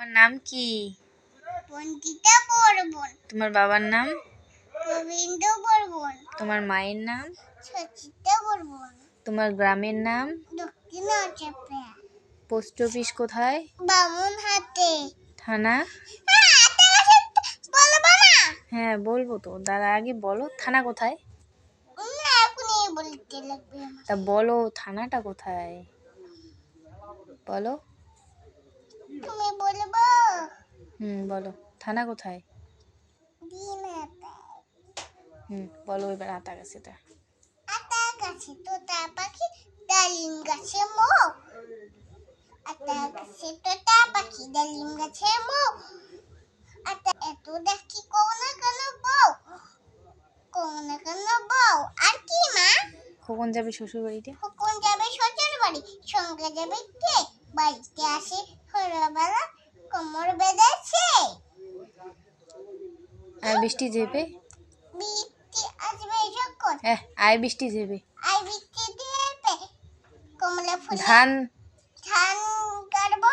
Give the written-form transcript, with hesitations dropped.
তোমার নাম কি? বন্দিতা বর্মন। তোমার বাবার নাম? গোবিন্দ বর্মন। তোমার মায়ের নাম? সচিতা বর্মন। তোমার গ্রামের নাম? দক্ষিণ চাপড়া। পোস্ট অফিস কোথায়? বামুনহাটে। থানা? বলবো না? হ্যাঁ বলবো তো, তার আগে বলো থানা কোথায়? না, এখনই বলতে লাগবে আমার। তা বলো থানাটা কোথায়, বলো। তুমি বলবো? বলো থানা কোথায়? দিনাতে। বলো এবার। আতা গাছেটা। আতা গাছে তোতা পাখি, ডালিম গাছে মোহ। আতা গাছে তোতা পাখি, ডালিম গাছে মোহ। আতা এত দেখি কোন কেন বউ, কোন কেন বউ। আর কি মা? কখন যাবে শ্বশুর বাড়িতে? কখন যাবে শ্বশুর বাড়ি? সঙ্গে যাবে কে? বাড়িতে আসে ভোরবেলা, কোমর বেঁধেছে। আয় বৃষ্টি ঝেপে। বৃষ্টি আসবে যখন, আয় বৃষ্টি ঝেপে। আই বৃষ্টি দেবে। কমলা ফুলে ধান ধান কাটবো,